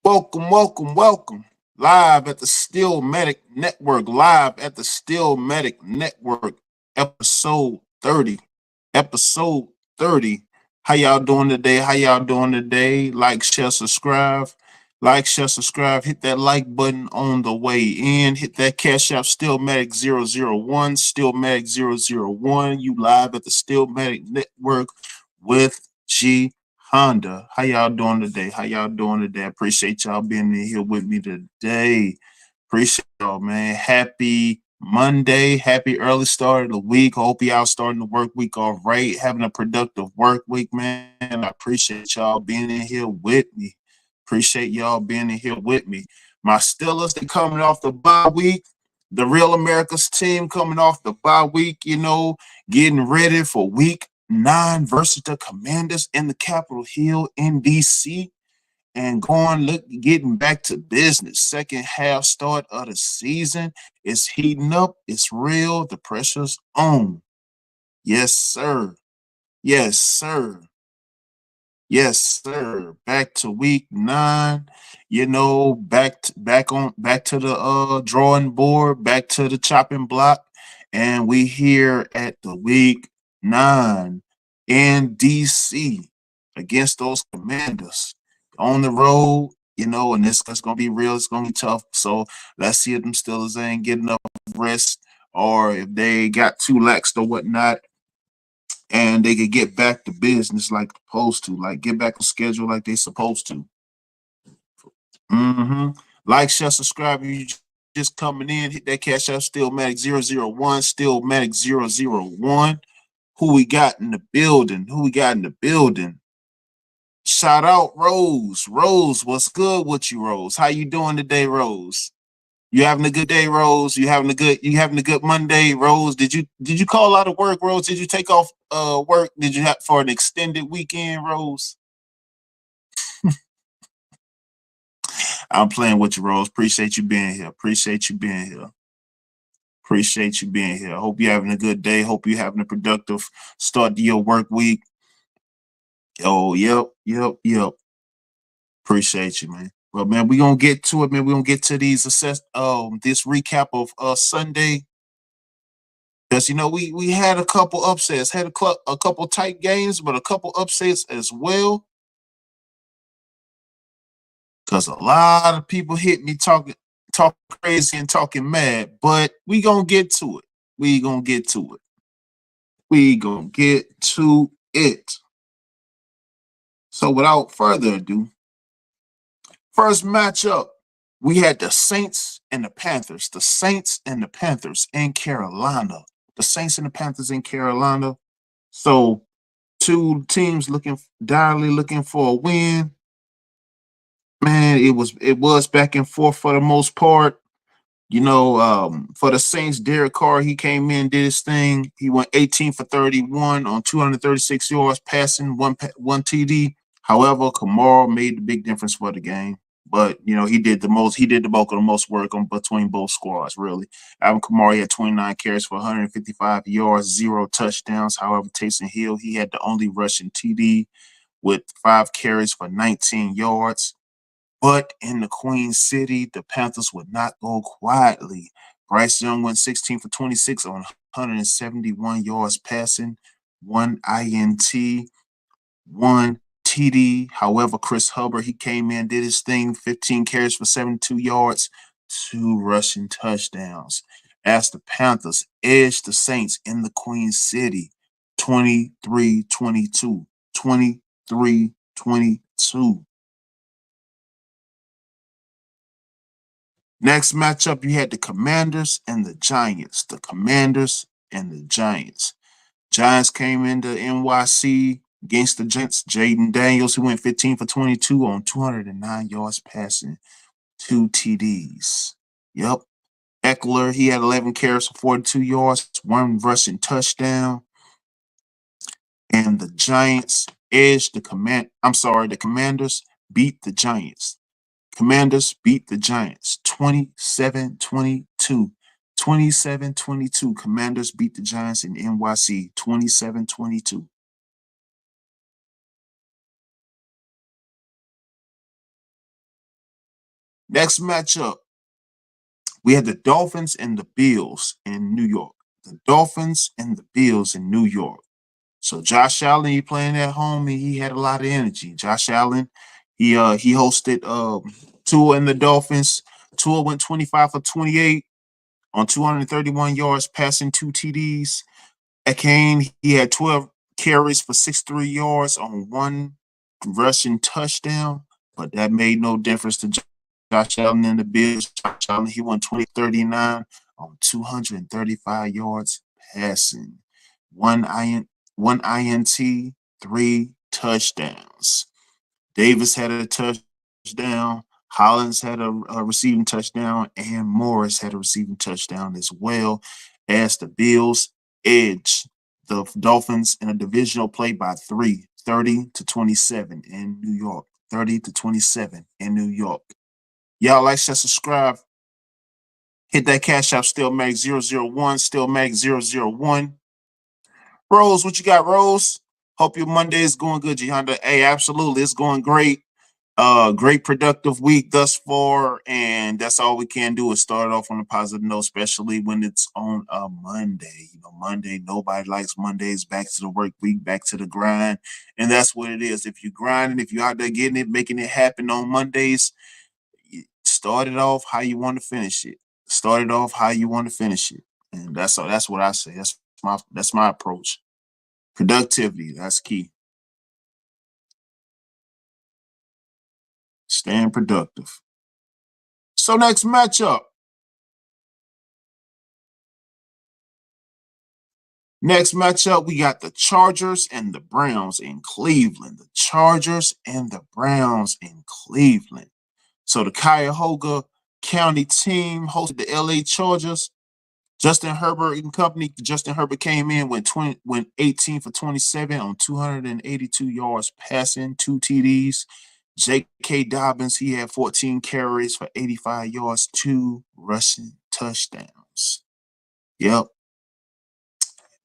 Welcome, welcome, welcome. Live at the Steelmatic Network, live at the Steelmatic Network, episode 30. Episode 30. How y'all doing today? How y'all doing today? Like, share, subscribe. Like, share, subscribe. Hit that like button on the way in. Hit that cash app, Steelmatic 001. Steelmatic 001. You live at the Steelmatic Network with G Honda. How y'all doing today? How y'all doing today? I appreciate y'all being in here with me today. Appreciate y'all, man. Happy Monday. Happy early start of the week. Hope y'all starting the work week all right. Having a productive work week, man. I appreciate y'all being in here with me. Appreciate y'all being in here with me. My Steelers, they coming off the bye week. The Real America's team coming off the bye week, getting ready for week 9 versus the Commanders in the Capitol Hill in DC and getting back to business. Second half start of the season is heating up. It's real. The pressure's on. Yes, sir. Yes, sir. Yes, sir. Back to week 9. Back to the drawing board, back to the chopping block, and we here at the week 9 in DC against those Commanders on the road. And it's gonna be real. It's gonna be tough. So let's see if them Steelers ain't getting enough rest, or if they got too laxed or whatnot, and they could get back to business like supposed to, like get back on schedule like they supposed to. Mm-hmm. Like, share, subscribe. If you just coming in, hit that cash out. Steelmatic 001. Steelmatic 001. Who we got in the building? Who we got in the building? Shout out Rose. Rose, what's good with you, Rose? How you doing today, Rose? You having a good day, Rose? You having a good Monday, Rose? Did you call out of work, Rose? Did you take off work? Did you have for an extended weekend, Rose? I'm playing with you, Rose. Appreciate you being here. Appreciate you being here. Appreciate you being here. Hope you're having a good day. Hope you're having a productive start to your work week. Oh, yep. Appreciate you, man. Well, man, we gonna get to it, man. We gonna get to this recap of Sunday. Because we had a couple upsets, had a couple tight games, but a couple upsets as well. Because a lot of people hit me talking crazy and talking mad, but we gonna get to it. We gonna get to it. We gonna get to it. So without further ado, first matchup, we had the Saints and the Panthers. The Saints and the Panthers in Carolina. The Saints and the Panthers in Carolina. So two teams direly looking for a win. Man, it was back and forth for the most part. For the Saints, Derek Carr, he came in, did his thing. He went 18 for 31 on 236 yards, passing one TD. However, Kamara made the big difference for the game. But he did the most. He did the bulk of the most work on between both squads. Really, Alvin Kamara had 29 carries for 155 yards, 0 touchdowns. However, Taysom Hill, he had the only rushing TD with 5 carries for 19 yards. But in the Queen City, the Panthers would not go quietly. Bryce Young went 16 for 26 on 171 yards passing, one INT, one TD. However, Chris Hubbard, he came in, did his thing, 15 carries for 72 yards, 2 rushing touchdowns. As the Panthers edged the Saints in the Queen City, 23-22, 23-22. Next matchup, you had the Commanders and the Giants. The Commanders and the Giants. Giants came into NYC against the Giants. Jaden Daniels, who went 15 for 22 on 209 yards passing, 2 TDs. Yep. Eckler, he had 11 carries for 42 yards, 1 rushing touchdown. And the the Commanders beat the Giants. Commanders beat the Giants 27-22. 27-22. Commanders beat the Giants in NYC 27-22. Next matchup, we had the Dolphins and the Bills in New York. The Dolphins and the Bills in New York. So Josh Allen, he playing at home, and he had a lot of energy. Josh Allen, he hosted Tua and the Dolphins. Tua went 25 for 28 on 231 yards, passing 2 TDs. Kane, he had 12 carries for 63 yards on one rushing touchdown, but that made no difference to Josh Allen and the Bills. Josh Allen, he won 20-39 on 235 yards passing. One IN, one INT, three touchdowns. Davis had a touchdown. Hollins had a receiving touchdown, and Morris had a receiving touchdown as well as the Bills edge the Dolphins in a divisional play by 30-27 in New York. 30-27 in New York. Y'all like, share, subscribe. Hit that cash app, Steelmatic001, Steelmatic001. Rose, what you got, Rose? Hope your Monday is going good, G Honda. Hey, absolutely, it's going great. Great productive week thus far, and that's all we can do is start off on a positive note, especially when it's on a Monday. You know, Monday, nobody likes Mondays. Back to the work week, back to the grind, and that's what it is. If you're grinding, if you're out there getting it, making it happen on Mondays, start it off how you want to finish it. Start it off how you want to finish it, and that's all. That's what I say. That's my approach. Productivity, that's key. Staying productive. So next matchup. Next matchup, we got the Chargers and the Browns in Cleveland. The Chargers and the Browns in Cleveland. So the Cuyahoga County team hosted the LA Chargers. Justin Herbert and company. Justin Herbert came in, went 18 for 27 on 282 yards passing, 2 TDs. J.K. Dobbins, he had 14 carries for 85 yards, 2 rushing touchdowns. Yep.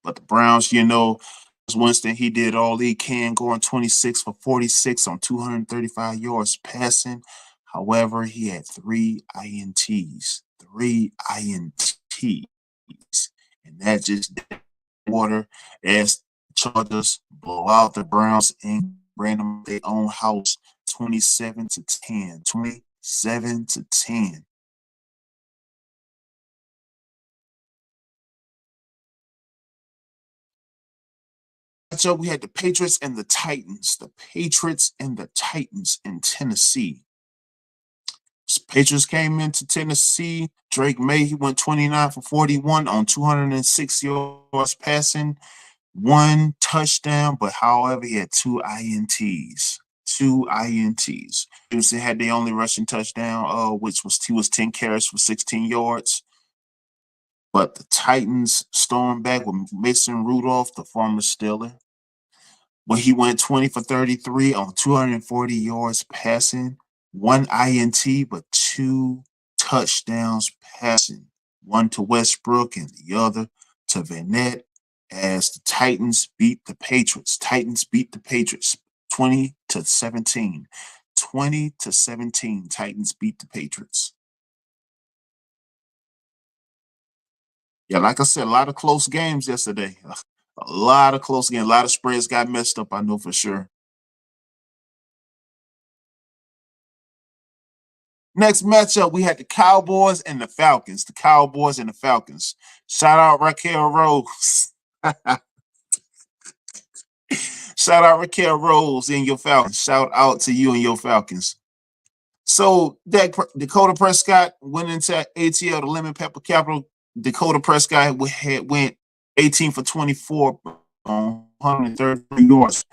But the Browns, Winston, he did all he can, going 26 for 46 on 235 yards passing. However, he had 3 INTs. 3 INTs. And that just water as Chargers blow out the Browns and bring them their own house 27-10. 27-10. So we had the Patriots and the Titans. The Patriots and the Titans in Tennessee. Patriots came into Tennessee. Drake May, he went 29 for 41 on 206 yards passing, 1 touchdown, but however, he had 2 INTs. 2 INTs. Houston had the only rushing touchdown, which was he was 10 carries for 16 yards. But the Titans stormed back with Mason Rudolph, the former Steeler. But he went 20 for 33 on 240 yards passing, 1 INT, but 2 touchdowns passing, one to Westbrook and the other to Vanette, as the Titans beat the Patriots. Titans beat the Patriots 20-17. 20-17. Titans beat the Patriots. Yeah, like I said, a lot of close games yesterday. A lot of close games. A lot of spreads got messed up, I know for sure. Next matchup, we had the Cowboys and the Falcons. The Cowboys and the Falcons. Shout out Raquel Rose. Shout out Raquel Rose and your Falcons. Shout out to you and your Falcons. So Dakota Prescott went into ATL, the Lemon Pepper Capital. Dakota Prescott went 18 for 24 on 133 yards,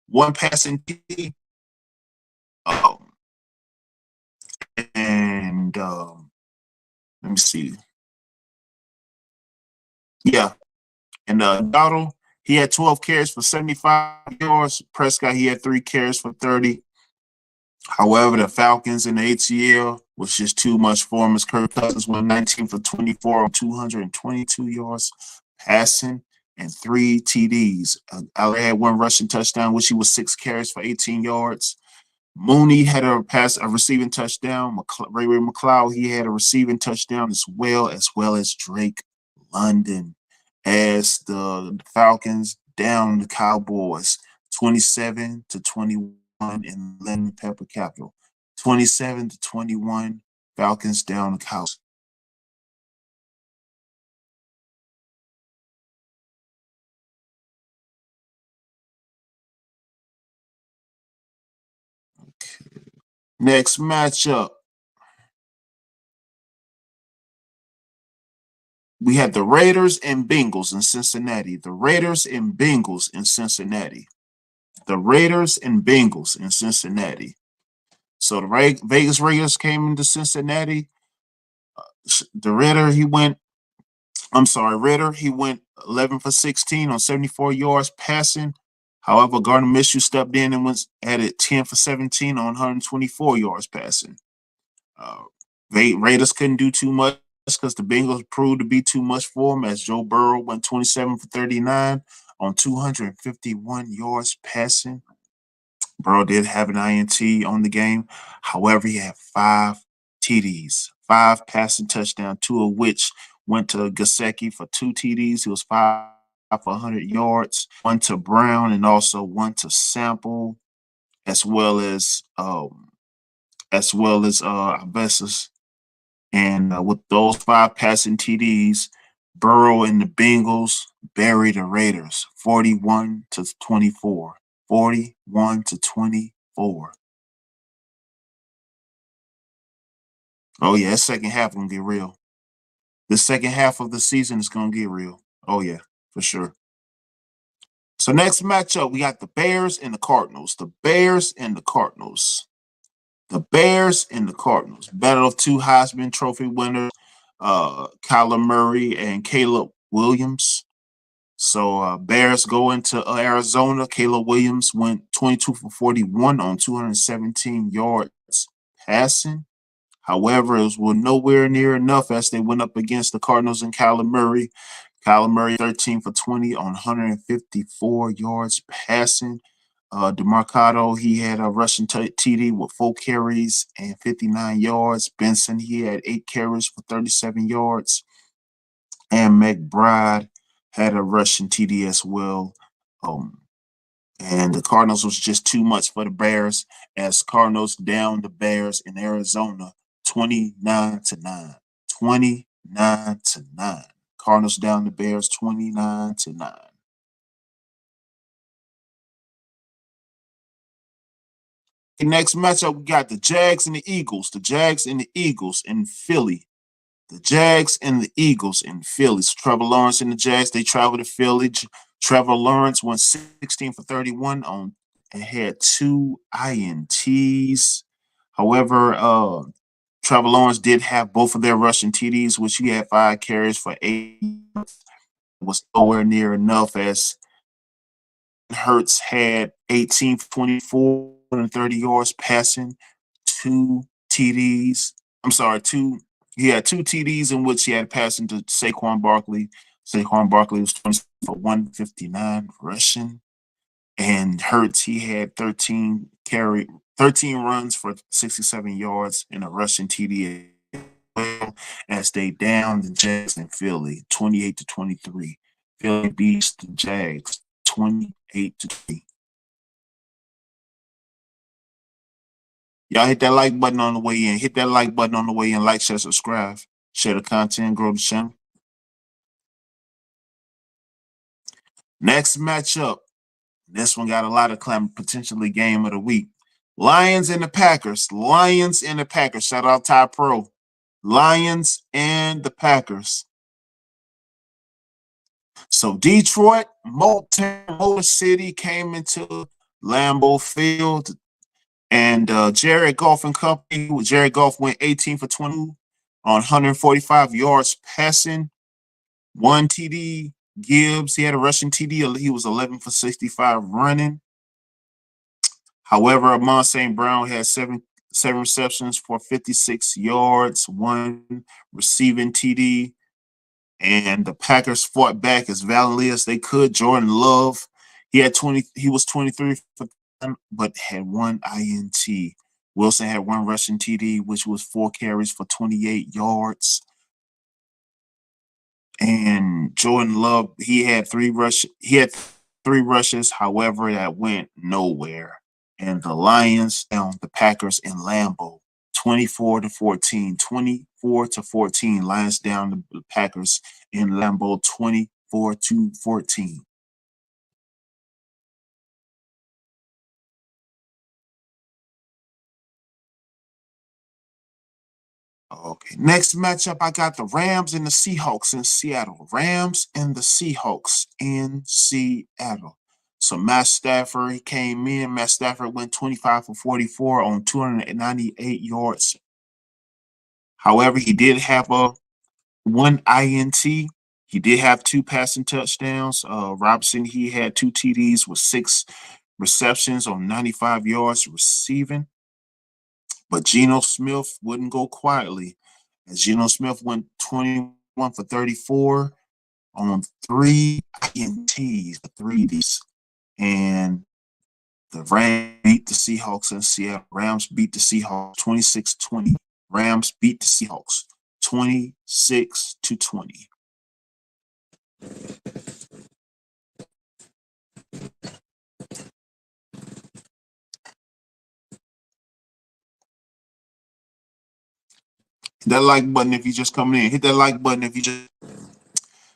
one passing TD. And let me see. Yeah. And Donald, he had 12 carries for 75 yards. Prescott, he had 3 carries for 30. However, the Falcons in the ATL was just too much for him, as Kirk Cousins went 19 for 24 on 222 yards passing and 3 TDs. Ali had 1 rushing touchdown, which he was 6 carries for 18 yards. Mooney had a receiving touchdown. Ray Ray McLeod, he had a receiving touchdown as well as Drake London, as the Falcons down the Cowboys 27-21 in Lemon Pepper Capital. 27-21, Falcons down the Cowboys. Next matchup, we have the Raiders and Bengals in Cincinnati. The Raiders and Bengals in Cincinnati. The Raiders and Bengals in Cincinnati. So the Vegas Raiders came into Cincinnati. The Ritter, he went. I'm sorry, Ritter. He went 11 for 16 on 74 yards passing. However, Gardner Minshew stepped in and was added 10 for 17 on 124 yards passing. Uh, Raiders couldn't do too much because the Bengals proved to be too much for them, as Joe Burrow went 27 for 39 on 251 yards passing. Burrow did have an INT on the game. However, he had 5 TDs, 5 passing touchdowns, 2 of which went to Gasecki for 2 TDs. He was 5 for 100 yards, 1 to Brown, and also 1 to Sample, as well as Alvesis. And with those 5 passing TDs, Burrow and the Bengals buried the Raiders 41-24. 41-24. Oh yeah, that second half gonna get real. The second half of the season is gonna get real. Oh yeah, for sure. So next matchup, we got the Bears and the Cardinals. The Bears and the Cardinals. The Bears and the Cardinals. Battle of two Heisman Trophy winners, Kyler Murray and Caleb Williams. So Bears go into Arizona. Caleb Williams went 22 for 41 on 217 yards passing. However, it was nowhere near enough as they went up against the Cardinals and Kyler Murray. Kyler Murray 13 for 20 on 154 yards passing. DeMarcado, he had a rushing TD with 4 carries and 59 yards. Benson, he had 8 carries for 37 yards. And McBride had a rushing TD as well. And the Cardinals was just too much for the Bears, as Cardinals down the Bears in Arizona 29-9. 29-9. Cardinals down the Bears 29-9. The next matchup, we got the Jags and the Eagles. The Jags and the Eagles in Philly. The Jags and the Eagles in Philly. So Trevor Lawrence and the Jags, they traveled to Philly. Trevor Lawrence went 16 for 31 on and had 2 INTs. However, Trevor Lawrence did have both of their rushing TDs, which he had 5 carries for 8. Was nowhere near enough, as Hurts had 18 for 24 and 30 yards passing, 2 TDs. I'm sorry, he had 2 TDs in which he had passing to Saquon Barkley. Saquon Barkley was 20 for 159 rushing. And Hurts, he had 13 runs for 67 yards and a rushing TD as they downed the Jags in Philly 28-23. Philly beats the Jags 28-3. Y'all hit that like button on the way in. Hit that like button on the way in. Like, share, subscribe. Share the content, grow the channel. Next matchup. This one got a lot of clamor, potentially game of the week. Lions and the Packers. Lions and the Packers. Shout out Ty Pro. Lions and the Packers. So Detroit, Motor City came into Lambeau Field, and Jared Goff and company. Jared Goff went 18 for 20 on 145 yards passing, 1 TD. Gibbs, he had a rushing TD. He was 11 for 65 running. However, Amon St. Brown had seven receptions for 56 yards, 1 receiving TD. And the Packers fought back as valiantly as they could. Jordan Love, he was 23 for but had one INT. Wilson had one rushing TD, which was 4 carries for 28 yards. And Jordan Love, he had 3 rushes, however, that went nowhere. And the Lions down the Packers in Lambeau, 24-14. 24-14. Lions down the Packers in Lambeau, 24-14. Okay. Next matchup, I got the Rams and the Seahawks in Seattle. Rams and the Seahawks in Seattle. So Matt Stafford, he came in. Matt Stafford went 25 for 44 on 298 yards. However, he did have a one INT. He did have 2 passing touchdowns. Robinson, he had 2 TDs with 6 receptions on 95 yards receiving. But Geno Smith wouldn't go quietly, as Geno Smith went 21 for 34 on 3 INTs, the 3Ds. And the Rams beat the Seahawks in Seattle. Rams beat the Seahawks 26-20. Rams beat the Seahawks 26-20. Hit that like button if you just coming in. Hit that like button if you just.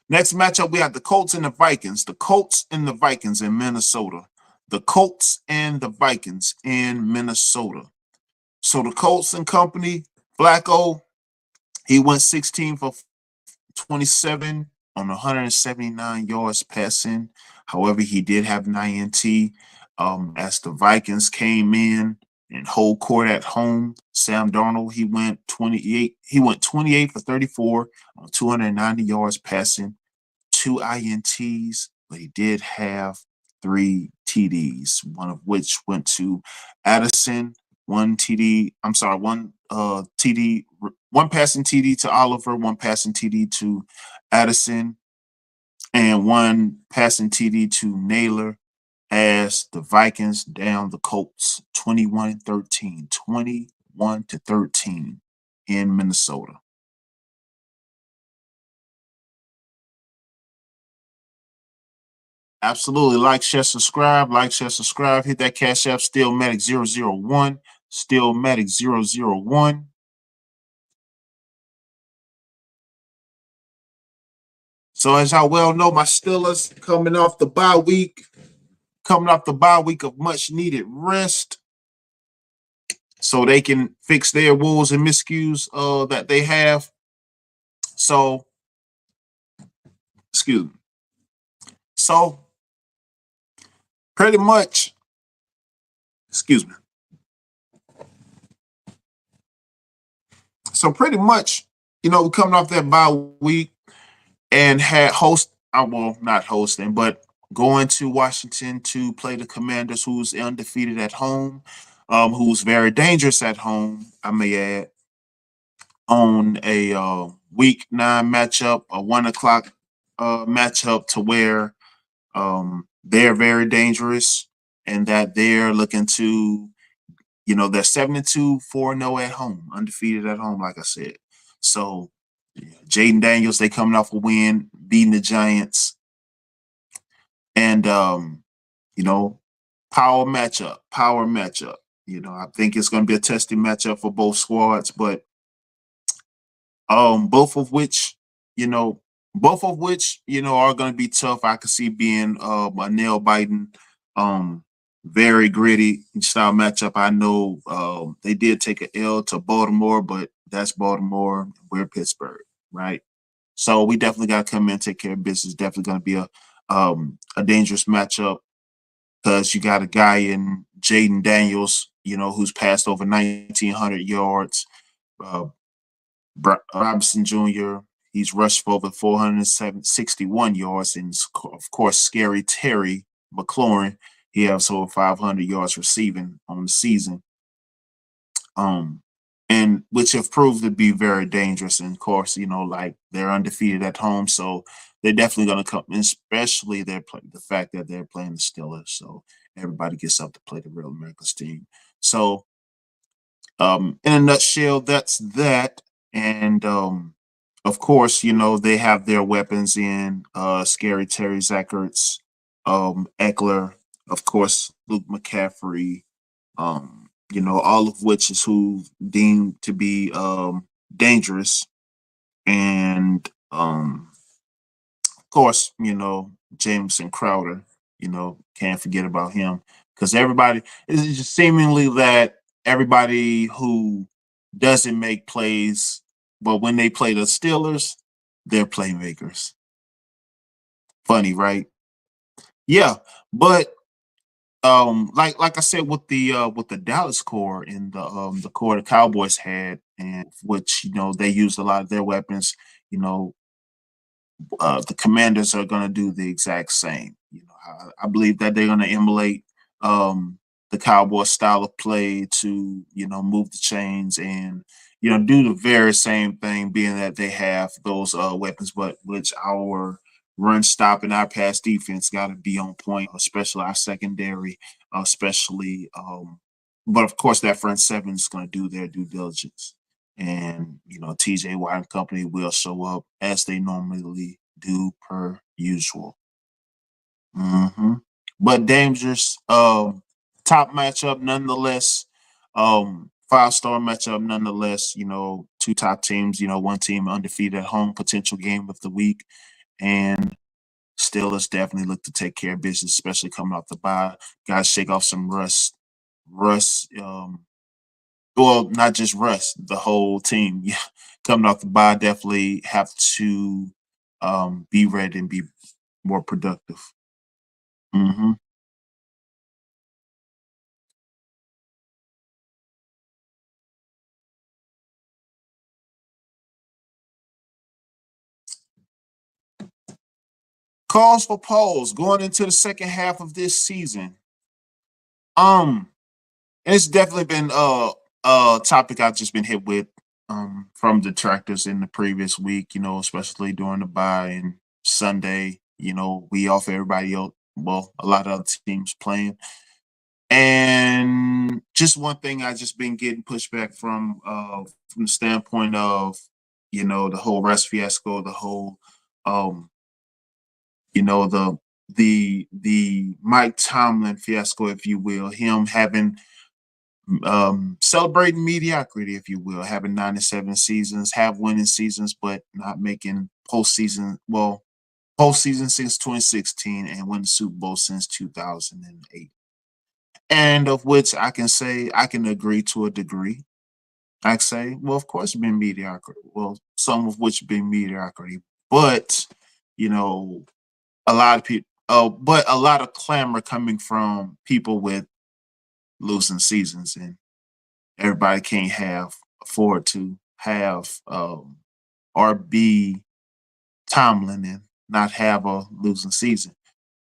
Next matchup, we have the Colts and the Vikings. The Colts and the Vikings in Minnesota. The Colts and the Vikings in Minnesota. So the Colts and company, Flacco, he went 16 for 27 on 179 yards passing. However, he did have an INT. As the Vikings came in and whole court at home, Sam Darnold, he went 28. He went 28 for 34 on 290 yards passing, 2 INTs, but he did have 3 TDs, one of which went to Addison, one TD. I'm sorry, one passing TD to Oliver, one passing TD to Addison, and one passing TD to Naylor as the Vikings down the Colts 21-13, 21-13 in Minnesota. Absolutely. Like, share, subscribe. Like, share, subscribe. Hit that Cash App, Steelmatic001. Steelmatic001. So, as y'all well know, my Steelers coming off the bye week of much needed rest, so they can fix their woes and miscues that they have. So, excuse me. So, pretty much, excuse me. So, pretty much, coming off that bye week and had well, not hosting, but going to Washington to play the Commanders, who's undefeated at home, who's very dangerous at home, I may add, on a week 9 matchup, a 1 o'clock matchup, to where they're very dangerous and that they're looking to, they're 7-2, 4-0 at home, undefeated at home, like I said. So Jaden Daniels, they coming off a win, beating the Giants. And you know, power matchup, power matchup. I think it's going to be a testing matchup for both squads, but both of which, you know, are going to be tough. I could see being a nail biting, very gritty style matchup. I know they did take an L to Baltimore, but that's Baltimore. We're Pittsburgh, right? So we definitely got to come in and take care of business. Definitely going to be a dangerous matchup, because you got a guy in Jaden Daniels, who's passed over 1,900 yards. Uh, Robinson Jr., he's rushed for over 461 yards. And, of course, scary Terry McLaurin, he has over 500 yards receiving on the season. And which have proved to be very dangerous. And, of course, like, they're undefeated at home. So they're definitely going to come, especially the fact that they're playing the Steelers. So everybody gets up to play the real America's team. So, in a nutshell, that's that. And of course, they have their weapons in Scary Terry Zackerts, Eckler, of course, Luke McCaffrey, all of which is who deemed to be dangerous. And of course, Jameson Crowder, can't forget about him because everybody it's just seemingly that everybody who doesn't make plays, but when they play the Steelers, they're playmakers. Funny, right? Yeah, but like I said with the Dallas core and the core the Cowboys had, and which they used a lot of their weapons. You know, the Commanders are going to do the exact same. I believe that they're going to emulate the Cowboys style of play to move the chains and do the very same thing, being that they have those weapons, but which our run stop and our pass defense got to be on point, especially our secondary, especially. But of course, that front seven is going to do their due diligence, and TJ Watt and company will show up as they normally do per usual. hmm But dangerous. Top matchup nonetheless. 5-star matchup nonetheless. Two top teams. One team undefeated at home, potential game of the week, and Steelers definitely look to take care of business, especially coming off the bye. Guys, shake off some rust. Russ. Well, not just Russ, the whole team. Yeah, coming off the bye, definitely have to be ready and be more productive. hmm Calls for polls going into the second half of this season. Um, and it's definitely been a topic I've just been hit with from detractors in the previous week. Especially during the bye and Sunday. We off everybody else. Well, a lot of other teams playing. And just one thing I just been getting pushback from the standpoint of, the whole rest fiasco, the whole um, the Mike Tomlin fiasco, if you will, him having celebrating mediocrity, if you will, having 9 to 7 seasons, have winning seasons, but not making postseason. Well, postseason since 2016 and win the Super Bowl since 2008. And of which I can say I can agree to a degree. I say, well, of course, it's been mediocre. Well, some of which have been mediocrity, but you know, a lot of people. But a lot of clamor coming from people with losing seasons, and everybody can't have afford to have or be Tomlin and not have a losing season.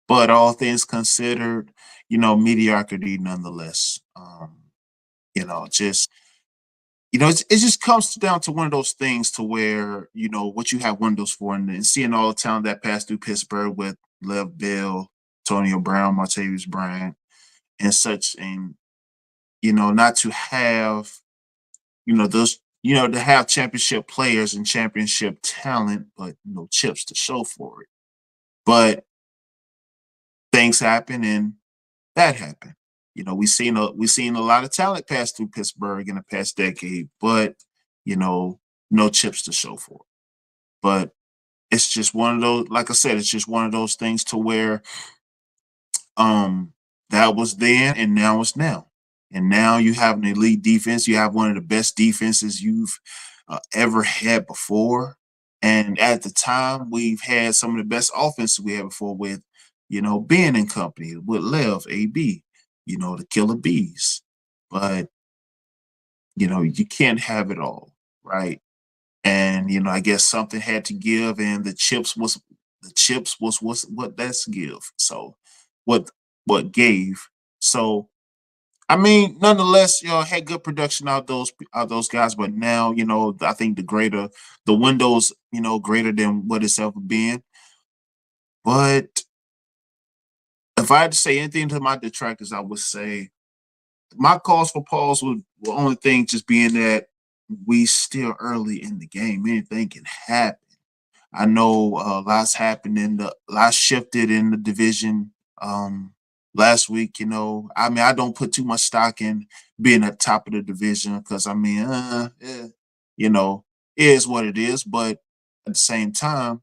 But all things considered, mediocrity nonetheless. Just it just comes down to one of those things to where what you have windows for, and seeing all the talent that passed through Pittsburgh with Lev Bell, Antonio Brown, Martavis Bryant, and such, and not to have those to have championship players and championship talent, but no chips to show for it. But things happen, and that happened. We seen a lot of talent pass through Pittsburgh in the past decade, but no chips to show for it. But it's just one of those. Like I said, it's just one of those things to where um that was then and now it's now. And now you have an elite defense. You have one of the best defenses you've ever had before. And at the time, we've had some of the best offenses we had before with, Ben and company, with Lev, AB, the killer bees. But, you can't have it all, right? And, I guess something had to give, and the chips was what that's give. So what what gave. So I mean, nonetheless, had good production out those guys, but now, I think the windows, greater than what it's ever been. But If I had to say anything to my detractors, I would say my cause for pause would only thing just being that we still early in the game. Anything can happen. I know lots happened in the lots shifted in the division last week. I mean, I don't put too much stock in being at the top of the division because I mean, you know, it is what it is. But at the same time,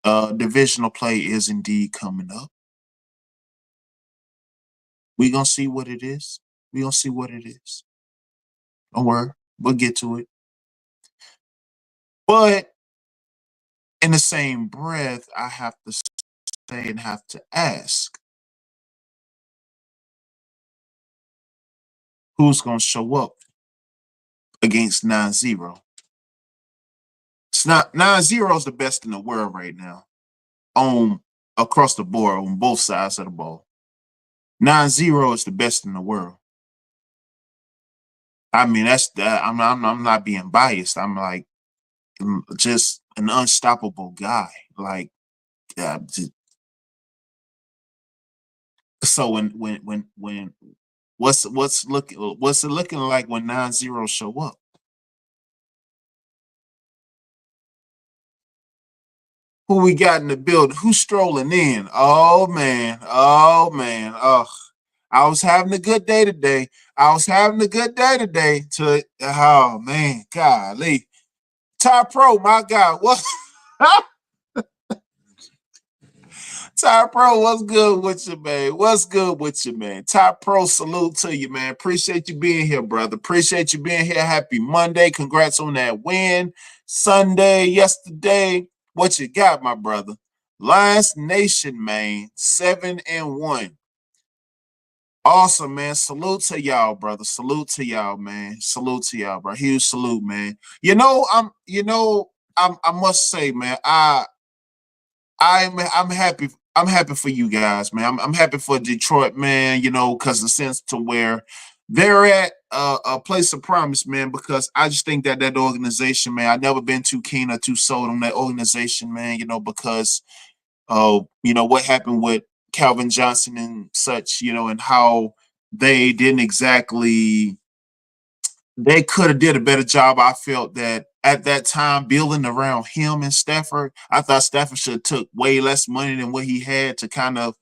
divisional play is indeed coming up. We gonna see what it is. We gonna see what it is. Don't worry, we'll get to it. But in the same breath, I have to say and have to ask, who's gonna show up against 9-0? It's not 9-0 is the best in the world right now. On across the board on both sides of the ball. 9-0 is the best in the world. I mean, that's that. I'm not being biased. I'm like just an unstoppable guy. Like, uh, so when what's it looking like when 9-0 show up? Who we got in the building? Who's strolling in? Oh man, oh man. Oh, I was having a good day today. I was having a good day today. Oh man, golly. Ty Pro, my God. What Ty Pro, what's good with you, man? What's good with you, man? Ty Pro, salute to you, man. Appreciate you being here, brother. Appreciate you being here. Happy Monday. Congrats on that win. Sunday, yesterday. What you got, my brother? Lions Nation, man. 7-1. Awesome, man. Salute to y'all, brother. Salute to y'all, man. Salute to y'all, bro. Huge salute, man. I must say, man, I'm happy. I'm happy for you guys, man. I'm happy for Detroit, man. Because the sense to where they're at a place of promise, man. Because I just think that organization, man. I've never been too keen or too sold on that organization, man. Because what happened with Calvin Johnson and such, and how they didn't exactly they could have did a better job. I felt that at that time building around him and Stafford. I thought Stafford should have took way less money than what he had to kind of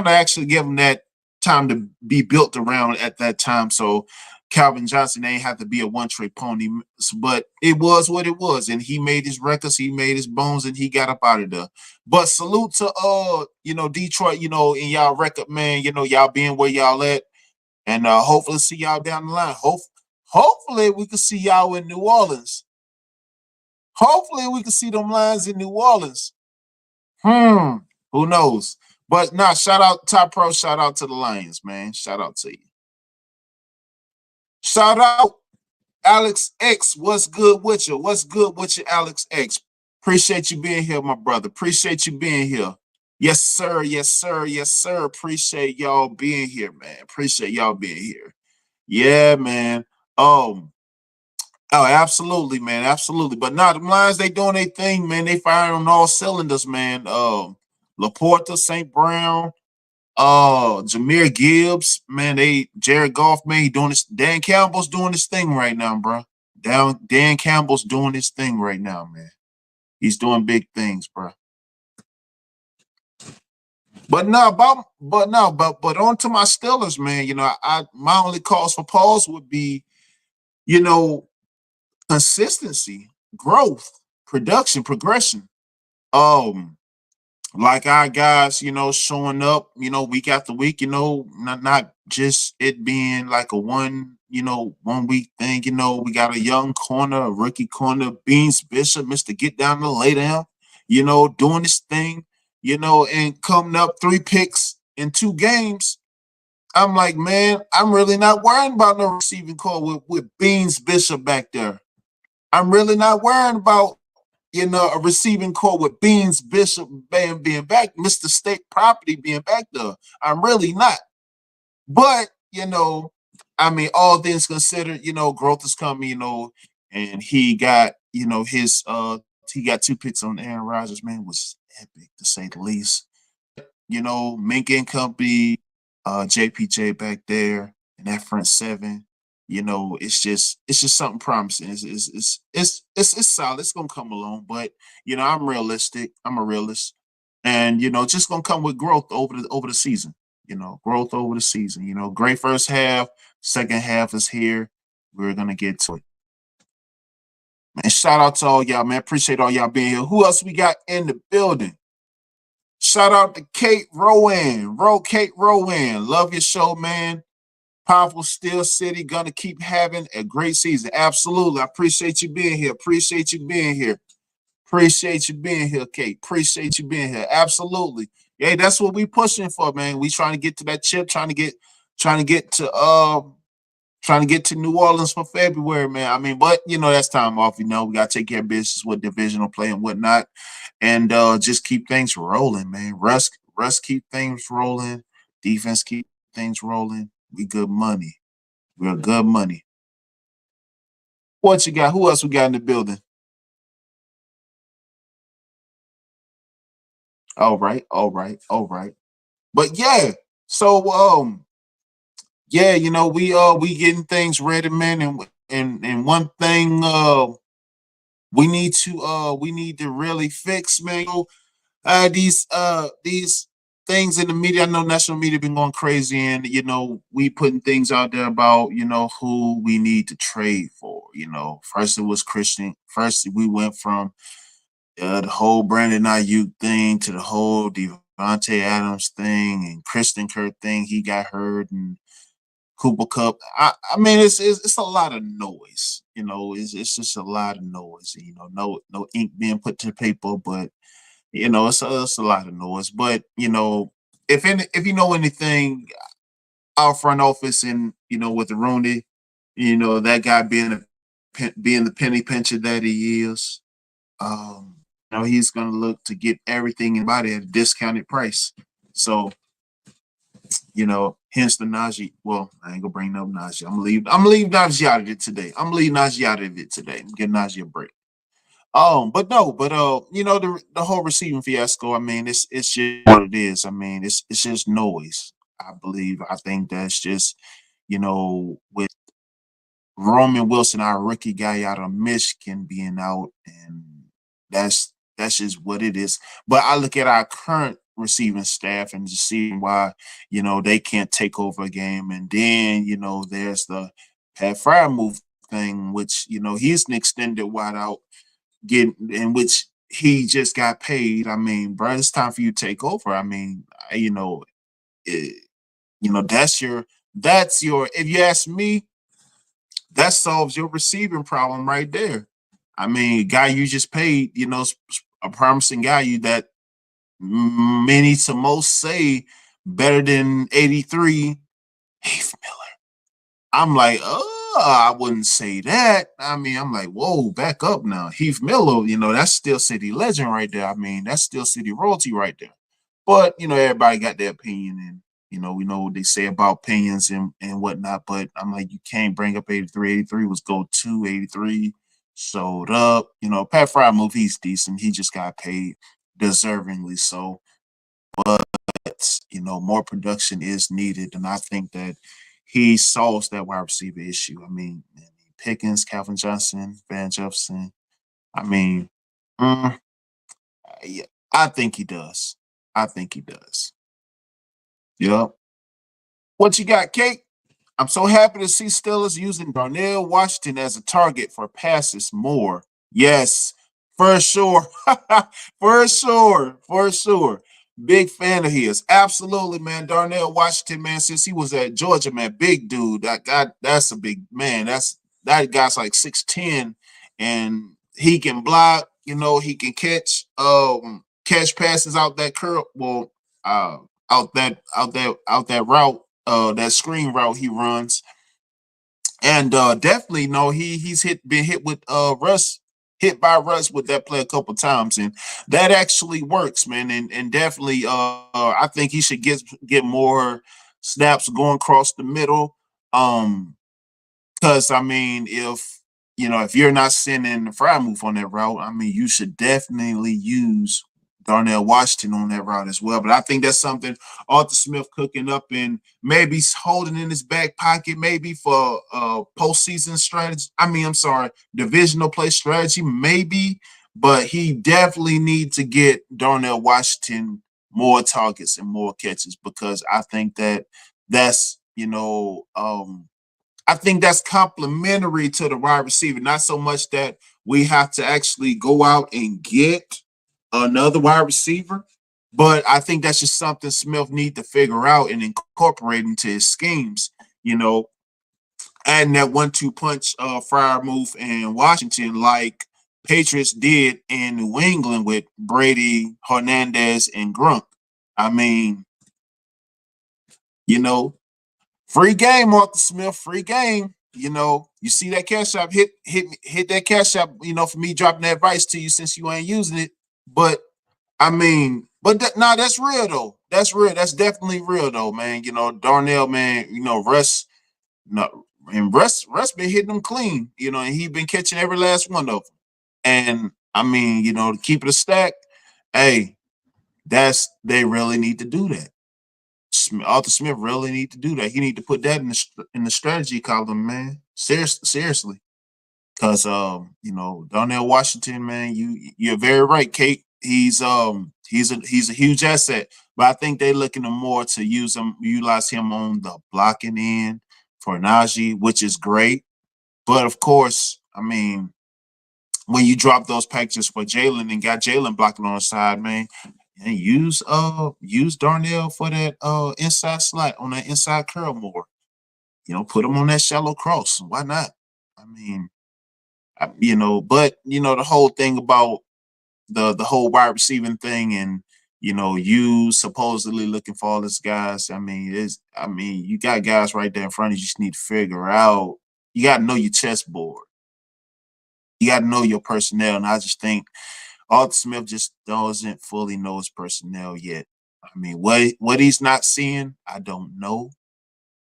actually give him that time to be built around at that time. So Calvin Johnson ain't have to be a one-trick pony, but it was what it was, and he made his records, he made his bones, and he got up out of there. But salute to Detroit, in y'all record, man. Y'all being where y'all at, and hopefully see y'all down the line. Hopefully we can see y'all in New Orleans. Hopefully we can see them Lions in New Orleans. Who knows? But nah, shout out Top Pro, shout out to the Lions, man. Shout out to you. Shout out Alex X. What's good with you? What's good with you, Alex X? Appreciate you being here, my brother. Appreciate you being here. Yes, sir. Yes, sir. Yes, sir. Appreciate y'all being here, man. Appreciate y'all being here. Yeah, man. Oh, absolutely, man. Absolutely. But not the Lions, they doing their thing, man. They firing on all cylinders, man. Laporta, St. Brown, Jameer Gibbs, man. Jared Goff, man, he doing this. Dan Campbell's doing his thing right now, bro. Dan Campbell's doing his thing right now, man. He's doing big things, bro. But on to my Steelers, man. I my only cause for pause would be, you know, consistency, growth, production, progression. Um, like our guys, showing up, week after week, not just it being like a 1 week thing. We got a young corner, a rookie corner, Beans Bishop, Mr. Get Down to Lay Down, doing this thing, and coming up 3 picks in 2 games. I'm like, man, I'm really not worrying about no receiving core with Beans Bishop back there. I'm really not worrying about, a receiving core with Beans, Bishop, being back, Mr. State Property being back there. I'm really not. But, I mean, all things considered, growth is coming, and he got, he got 2 picks on Aaron Rodgers, man, was epic to say the least. Mink and Company, JPJ back there, and that front seven. It's just something promising. It's solid. It's gonna come along, but I'm realistic. I'm a realist, and just gonna come with growth over the season. Growth over the season. Great first half, second half is here. We're gonna get to it. Man, shout out to all y'all, man. Appreciate all y'all being here. Who else we got in the building? Shout out to Kate Rowan. Kate Rowan. Love your show, man. Powerful Steel City. Gonna keep having a great season. Absolutely. I appreciate you being here. Appreciate you being here. Appreciate you being here, Kate. Appreciate you being here. Absolutely. Yeah, that's what we pushing for, man. We trying to get to that chip, trying to get to New Orleans for February, man. I mean, but that's time off. We gotta take care of business with divisional play and whatnot, and just keep things rolling, man. Russ keep things rolling. Defense keep things rolling. We good money. We're good money. What you got? Who else we got in the building? All right, all right, all right. But yeah, so yeah, we getting things ready, man, and one thing we need to really fix, man. These things in the media. I know national media been going crazy, and we putting things out there about who we need to trade for. First it was Christian. First we went from the whole Brandon Ayuk thing to the whole Devontae Adams thing and Christian Kirk thing. He got hurt and Cooper Cup. I mean, it's a lot of noise. It's just a lot of noise. No ink being put to paper, but it's a lot of noise. But if you know anything, our front office and with the Rooney, that guy being the penny pincher that he is, he's gonna look to get everything in body at a discounted price. So hence the Najee. Well, I ain't gonna bring up Najee. I'm gonna leave Najee out of it today. I'm gonna leave Najee out of it today. Give Najee a break. But no, but the whole receiving fiasco. I mean, it's just what it is. I mean, it's just noise. I believe. I think that's just with Roman Wilson, our rookie guy out of Michigan, being out, and that's just what it is. But I look at our current receiving staff and just see why they can't take over a game, and then there's the Pat Fryer move thing, which he's an extended wide out getting in which he just got paid. I mean, bro, it's time for you to take over. I mean, it, that's your. If you ask me, that solves your receiving problem right there. I mean, guy you just paid, a promising guy you that many to most say better than 83. Heath Miller. I'm like, oh, I wouldn't say that. I mean, I'm like, whoa, back up now. Heath Miller, that's still city legend right there. I mean, that's still city royalty right there. But, everybody got their opinion, and, we know what they say about opinions and whatnot. But I'm like, you can't bring up 83. 83 was go to 83, sold up. Pat Fry move, he's decent. He just got paid deservingly so. But more production is needed, and I think that he solves that wide receiver issue. I mean, Pickens, Calvin Johnson, Van Jefferson. I mean, mm, yeah, I think he does. I think he does. Yep. What you got, Kate? I'm so happy to see Steelers using Darnell Washington as a target for passes more. Yes, for sure. For sure. For sure. Big fan of his. Absolutely, man. Darnell Washington, man, since he was at Georgia, man, big dude. That's a big man. That guy's like 6'10", and he can block, he can catch passes out that curl. Well, out that route, that screen route he runs, and definitely no, he's been hit with Russ, hit by Russ with that play a couple times, and that actually works, man, and definitely I think he should get more snaps going across the middle, because I mean if you're not sending the fry move on that route, I mean you should definitely use Darnell Washington on that route as well. But I think that's something Arthur Smith cooking up and maybe holding in his back pocket, maybe for postseason strategy. I mean, I'm sorry, divisional play strategy, maybe. But he definitely needs to get Darnell Washington more targets and more catches because I think that's I think that's complementary to the wide receiver. Not so much that we have to actually go out and get another wide receiver, but I think that's just something Smith need to figure out and incorporate into his schemes. You know, adding that 1-2 punch, Fryer move in Washington, like Patriots did in New England with Brady, Hernandez, and Grunt. I mean, you know, free game, Arthur Smith. Free game. You see that cash app, hit that cash app. For me dropping that advice to you since you ain't using it. But I mean, nah, that's real though. That's real. That's definitely real though, man. Darnell, man. Russ, no, and Russ been hitting them clean. And he been catching every last one of them. And I mean, to keep it a stack, hey, they really need to do that. Arthur Smith really need to do that. He need to put that in the strategy column, man. Seriously, because Darnell Washington, man, you're very right, Kate. He's a huge asset, but I think they're looking to more to utilize him on the blocking end for Najee, which is great. But of course, I mean, when you drop those packages for Jalen and got Jalen blocking on the side, man, and use Darnell for that inside slot on that inside curl more. Put him on that shallow cross. Why not? I mean, but the whole thing about the whole wide receiving thing and you supposedly looking for all these guys. I mean, you got guys right there in front of you. You just need to figure out. You got to know your chessboard. You got to know your personnel, and I just think Arthur Smith just doesn't fully know his personnel yet. I mean, what he's not seeing, I don't know,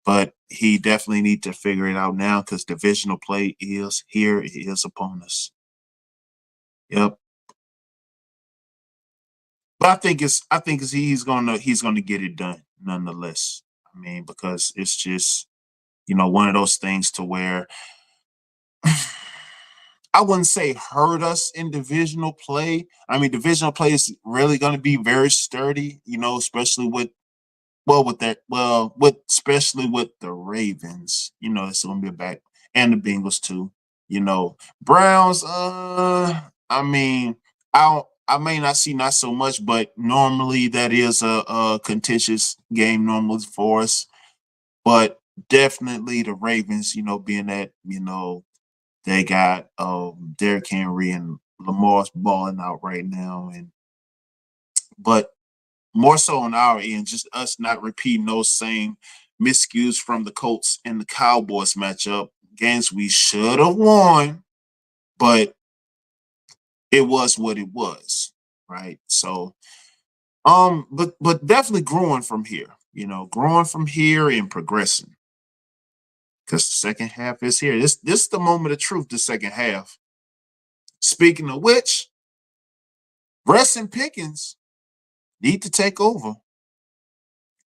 but he definitely need to figure it out now because divisional play is here. It is upon us. Yep. But I think he's gonna get it done nonetheless. I mean, because it's just one of those things to where I wouldn't say hurt us in divisional play. I mean, divisional play is really going to be very sturdy, especially with especially with the Ravens. It's going to be back and the Bengals too. Browns. I mean, I may not see not so much, but normally that is a contentious game normally for us. But definitely the Ravens. Being that they got Derrick Henry and Lamar's balling out right now, but more so on our end, just us not repeating those same miscues from the Colts and the Cowboys matchup. Games we should have won, but it was what it was, right? So, but definitely growing from here, growing from here and progressing because the second half is here. This is the moment of truth. The second half. Speaking of which, Russ and Pickens need to take over.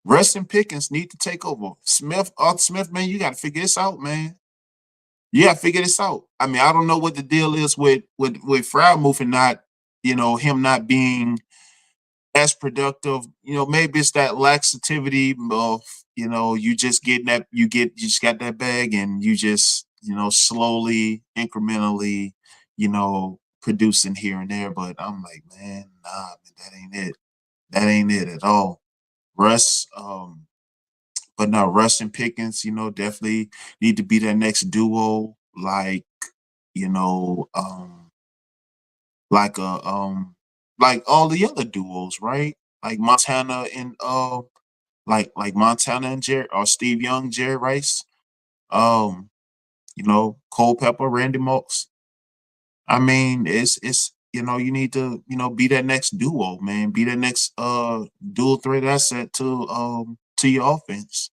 Russ and Pickens need to take over. Arthur Smith, man, you got to figure this out, man. You got to figure this out. I mean, I don't know what the deal is with Freiermuth and not, him not being as productive. Maybe it's that laxativity of, you just getting that you just got that bag and you just, slowly, incrementally, producing here and there. But I'm like, man, nah, man, that ain't it. That ain't it at all. Russ, but no, Russ and Pickens, definitely need to be that next duo, you know, um, like like all the other duos, right? Like Montana and like Montana and Jerry or Steve Young, Jerry Rice, um, Cole Pepper, Randy Moss. I mean, it's you need to be that next duo, man. Be that next dual threat asset to your offense.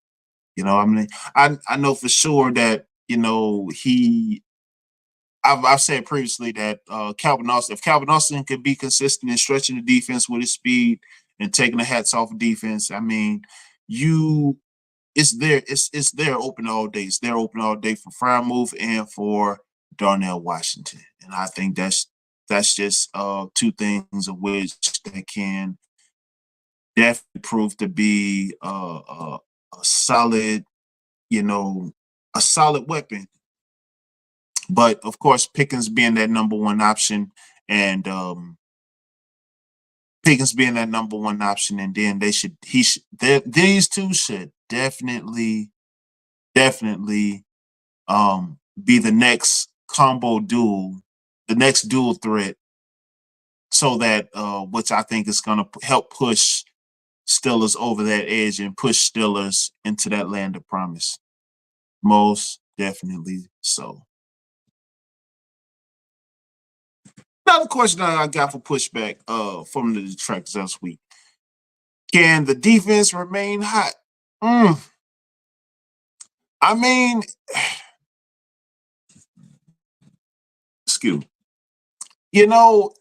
I mean, I know for sure that he I've said previously that Calvin Austin, if Calvin Austin could be consistent in stretching the defense with his speed and taking the hats off of defense, I mean, you it's there. It's there open all day. It's there open all day for Frymouth and for Darnell Washington. And I think that's just two things of which that can definitely prove to be a solid, you know, a solid weapon. But of course, Pickens being that number one option, and Pickens being that number one option, and then these two should definitely be the next combo duel, the next dual threat, so that which I think is going to help push Steelers over that edge and push Steelers into that land of promise. Most definitely so. Another question that I got for pushback from the detractors this week: can the defense remain hot? Mm, I mean, excuse me. You know,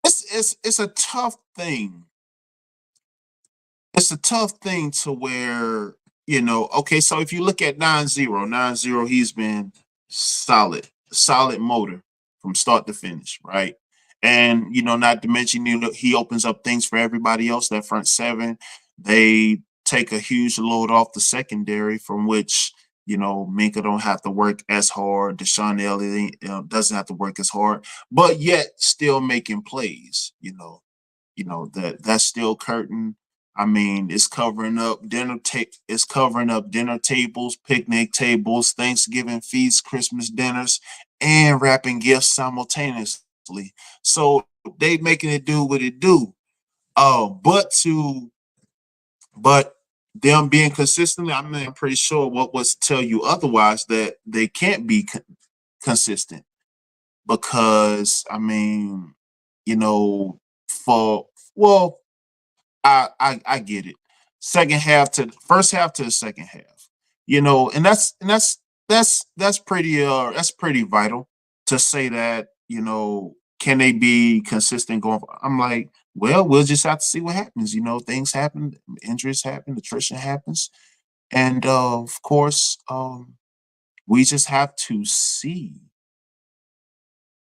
it's a tough thing. It's a tough thing to where, okay, so if you look at 9-0, he's been solid motor from start to finish, right? And, not to mention, he opens up things for everybody else. That front seven, they take a huge load off the secondary, from which, Minka don't have to work as hard. Deshaun Elliott doesn't have to work as hard, but yet still making plays, that's still curtain. I mean, it's covering up dinner tables, picnic tables, Thanksgiving feasts, Christmas dinners, and wrapping gifts simultaneously. So they making it do what it do. But them being consistent, I mean, I'm pretty sure what was to tell you otherwise, that they can't be consistent, because I mean, for well, I get it. Second half to first half to the second half, and that's pretty vital to say that, can they be consistent going? I'm like, well, we'll just have to see what happens. Things happen, injuries happen, attrition happens, and of course, we just have to see,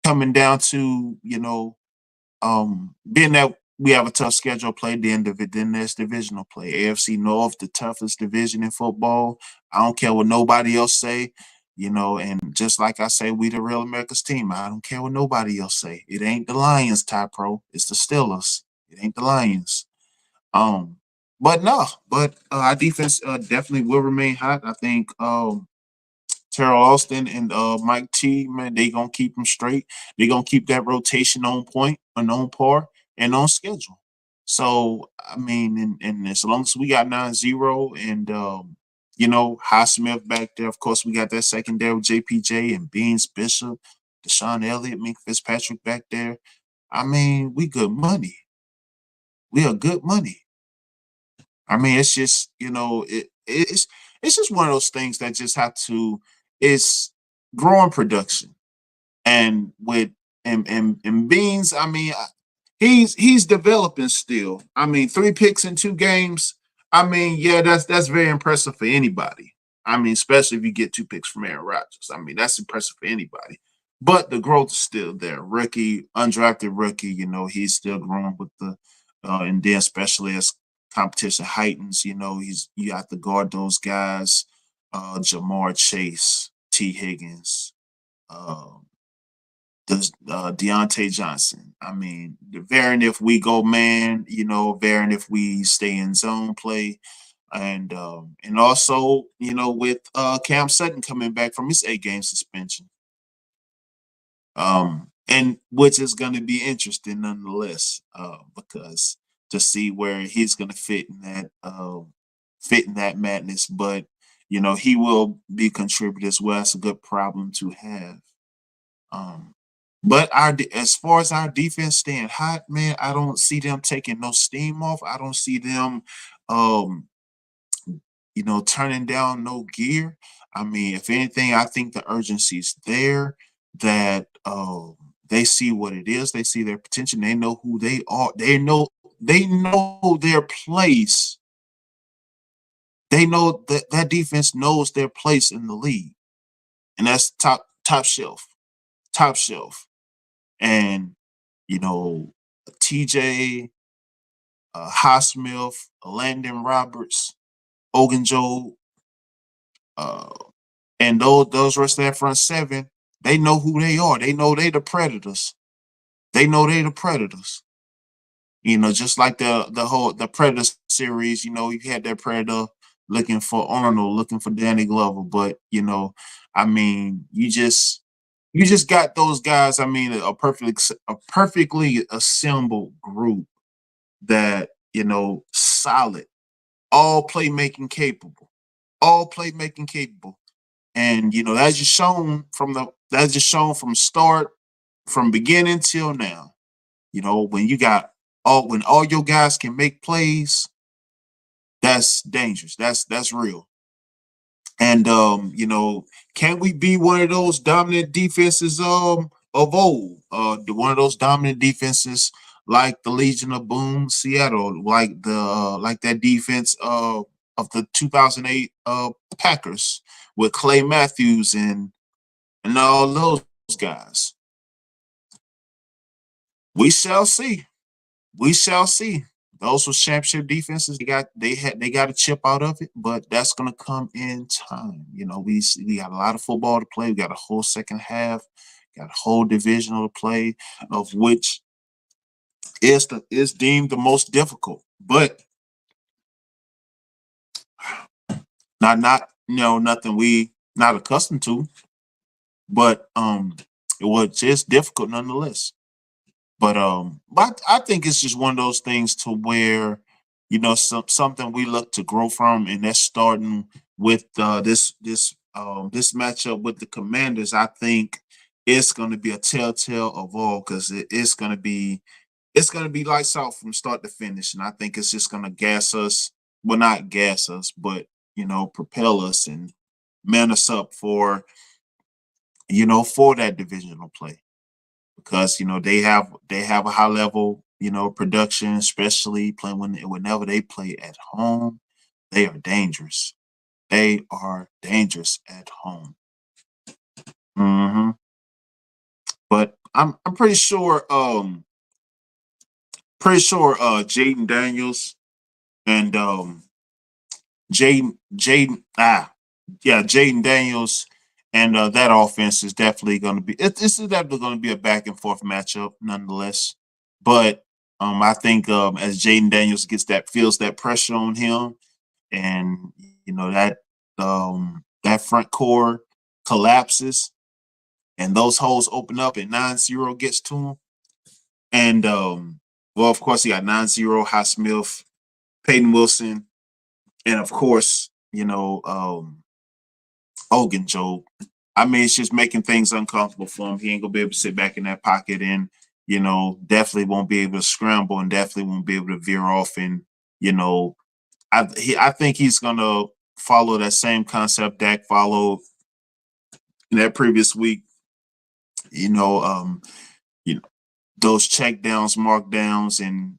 coming down to, being that we have a tough schedule play, the end of it, then there's divisional play. AFC North, the toughest division in football. I don't care what nobody else say, and just like I say, we the real America's team. I don't care what nobody else say. It ain't the Lions, Ty Pro. It's the Steelers. It ain't the Lions. Um, but no, our defense definitely will remain hot. I think Terrell Austin and Mike T, man, they gonna keep them straight. They gonna keep that rotation on point and on par and on schedule. So I mean, and as long as we got 9-0 and Highsmith back there, of course we got that secondary with JPJ and Beans Bishop, Deshaun Elliott, Mink Fitzpatrick back there. I mean, we good money. We are good money. I mean, it's just, it's just one of those things that just have to, it's growing production. And with and Beans, I mean, he's developing still. I mean, 3 picks in 2 games. I mean, yeah, that's very impressive for anybody. I mean, especially if you get 2 picks from Aaron Rodgers. I mean, that's impressive for anybody. But the growth is still there. Rookie, undrafted rookie, he's still growing with and then especially as competition heightens, you have to guard those guys, Jamar Chase, T. Higgins, um, Deontay Johnson. I mean, varying if we go man, varying if we stay in zone play. And also, with Cam Sutton coming back from his 8 game suspension. And which is going to be interesting nonetheless, because to see where he's going to fit in that madness. But he will be contributed as well. It's a good problem to have. Um, but as far as our defense staying hot, man, I don't see them taking no steam off. I don't see them, um, turning down no gear. I mean, if anything, I think the urgency's there that they see what it is, they see their potential, they know who they are, they know their place. They know that defense knows their place in the league. And that's top shelf. Top shelf. And you know, TJ, Highsmith, Landon Roberts, Ogunjo, uh, and those rest of that front seven, they know who they are. They know they the predators. They know they the predators. Just like the Predator series, you had that Predator looking for Arnold, looking for Danny Glover, but I mean, you just got those guys. I mean, a perfectly assembled group that solid, all playmaking capable, and that's just shown from start, from beginning till now. When all your guys can make plays, that's dangerous. That's real. And can we be one of those dominant defenses of old? One of those dominant defenses like the Legion of Boom, Seattle, like that defense of the 2008 Packers with Clay Matthews and all those guys. We shall see. We shall see. Those were championship defenses. They got a chip out of it, but that's gonna come in time. We got a lot of football to play. We got a whole second half, got a whole divisional to play, of which is deemed the most difficult, but not nothing we not accustomed to, but it was just difficult nonetheless. But I think it's just one of those things to where something we look to grow from, and that's starting with this matchup with the Commanders. I think it's going to be a telltale of all, because it's going to be lights out from start to finish, and I think it's just going to gas us. Well, not gas us, but propel us and man us up for that divisional play, because they have a high level production, especially playing whenever they play at home. They are dangerous. They are dangerous at home. hmm But I'm pretty sure Jaden Daniels and Jaden Daniels and that offense is definitely going to be. This is definitely going to be a back and forth matchup, nonetheless. But I think as Jaden Daniels feels that pressure on him, and that front core collapses, and those holes open up, and 9-0 gets to him. And well, of course, he got 9-0, Highsmith, Peyton Wilson, and of course, Hogan Joe. I mean, it's just making things uncomfortable for him. He ain't gonna be able to sit back in that pocket, and definitely won't be able to scramble, and definitely won't be able to veer off. And you know, I think he's gonna follow that same concept Dak followed in that previous week. You know, um, you know those check downs, mark downs, and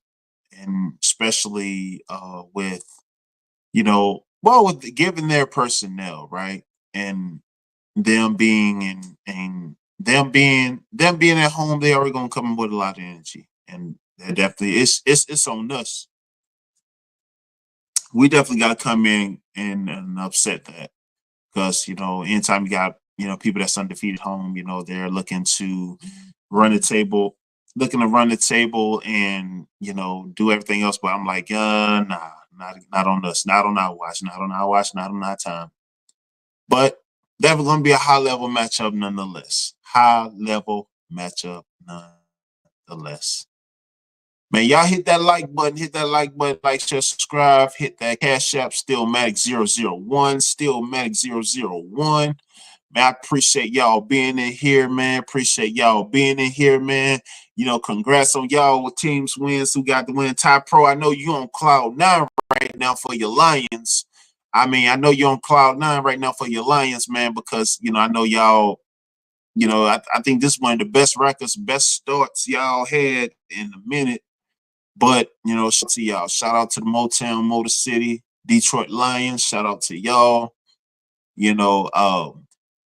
especially with with given their personnel, right? And them being and them being at home, they already gonna come in with a lot of energy. And that definitely it's on us. We definitely gotta come in and upset that, because anytime you got people that's undefeated home, they're looking to run the table and do everything else. But I'm like, nah, not on us, not on our watch, not on our watch, not on our time. But definitely going to be a high level matchup nonetheless. High level matchup nonetheless. Man, y'all hit that like button, like, share, subscribe, hit that Cash App, Steelmatic 001, Steelmatic 001. Man, I appreciate y'all being in here, man. Appreciate y'all being in here, man. Congrats on y'all with teams wins who got the win. Ty Pro, I know you on cloud nine right now for your Lions. I mean, I know you're on cloud 9 right now for your Lions, man, because I know y'all. I think this is one of the best records, best starts y'all had in a minute. But shout out to y'all. Shout out to the Motown, Motor City, Detroit Lions. Shout out to y'all. You know,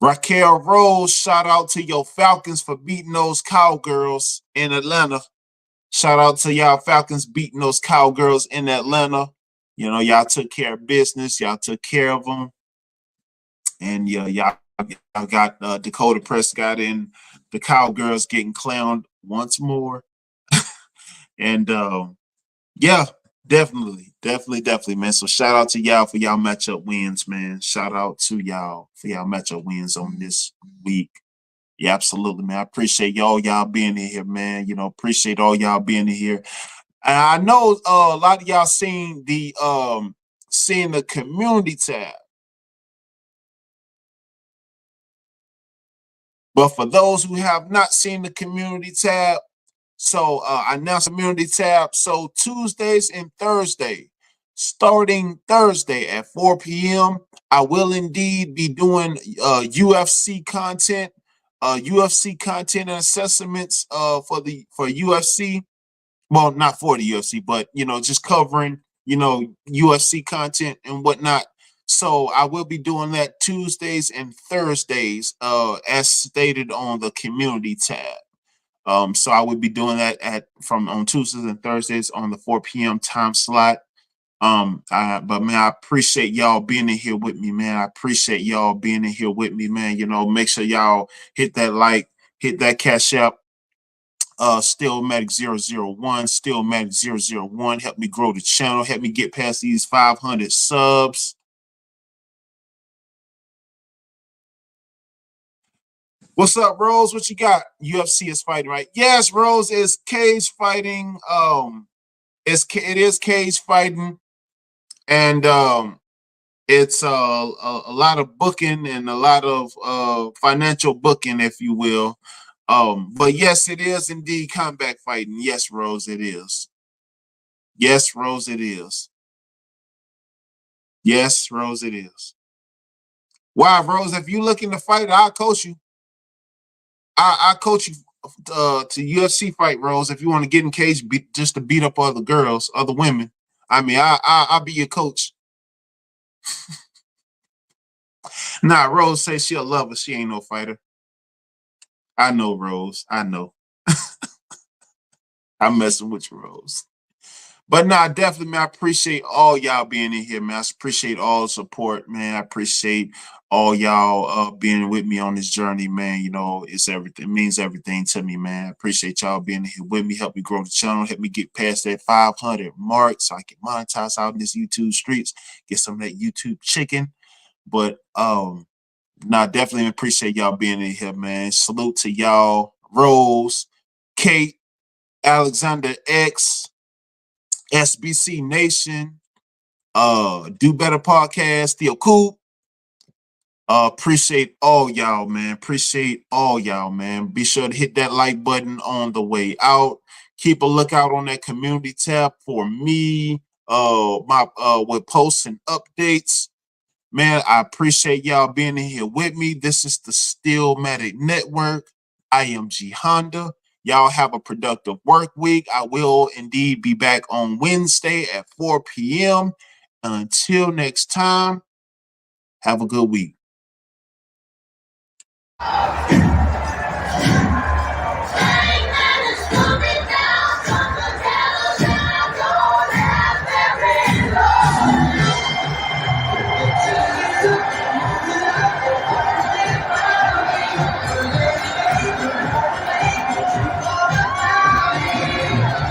Raquel Rose, shout out to your Falcons for beating those Cowgirls in Atlanta. Shout out to y'all Falcons beating those Cowgirls in Atlanta. Y'all took care of business. Y'all took care of them. And y'all got Dakota Prescott and the Cowgirls getting clowned once more. And yeah, definitely, man. So shout out to y'all for y'all matchup wins, man. Shout out to y'all for y'all matchup wins on this week. Yeah, absolutely, man. I appreciate y'all being in here, man. Appreciate all y'all being in here. And I know a lot of y'all seen the community tab. But for those who have not seen the community tab, so I announced the community tab. So Tuesdays and Thursday, starting Thursday at 4 p.m., I will indeed be doing UFC content, and assessments for UFC. Well, not for the UFC, but just covering UFC content and whatnot. So I will be doing that Tuesdays and Thursdays, as stated on the community tab. So I would be doing that from on Tuesdays and Thursdays on the 4 p.m. time slot. But man, I appreciate y'all being in here with me, man. I appreciate y'all being in here with me, man. Make sure y'all hit that like, hit that cash app. Steelmatic 001, Steelmatic 001. Help me grow the channel. Help me get past these 500 subs. What's up, Rose? What you got? UFC is fighting, right? Yes, Rose is cage fighting. It is cage fighting, and it's a lot of booking and a lot of financial booking, if you will. But yes, it is indeed combat fighting. Yes, Rose, it is. Yes, Rose, it is. Yes, Rose, it is. Wow, Rose, if you looking to fight, I'll coach you. I coach you to UFC fight, Rose. If you want to get in cage, just to beat up other girls, other women. I mean, I'll be your coach. Nah, Rose says she a lover. She ain't no fighter. I know, Rose. I know. I'm messing with you, Rose. But nah, definitely, man. I appreciate all y'all being in here, man. I appreciate all the support, man. I appreciate all y'all being with me on this journey, man. It's everything. It means everything to me, man. I appreciate y'all being here with me. Help me grow the channel. Help me get past that 500 mark so I can monetize out in this YouTube streets. Get some of that YouTube chicken. But nah, definitely appreciate y'all being in here, man. Salute to y'all, Rose, Kate, Alexander X, SBC Nation, Do Better Podcast, Theo Coop. Appreciate all y'all, man. Appreciate all y'all, man. Be sure to hit that like button on the way out. Keep a lookout on that community tab for me. With posts and updates. Man, I appreciate y'all being in here with me. This is the Steelmatic Network. I am G Honda. Y'all have a productive work week. I will indeed be back on Wednesday at 4 p.m. Until next time, have a good week.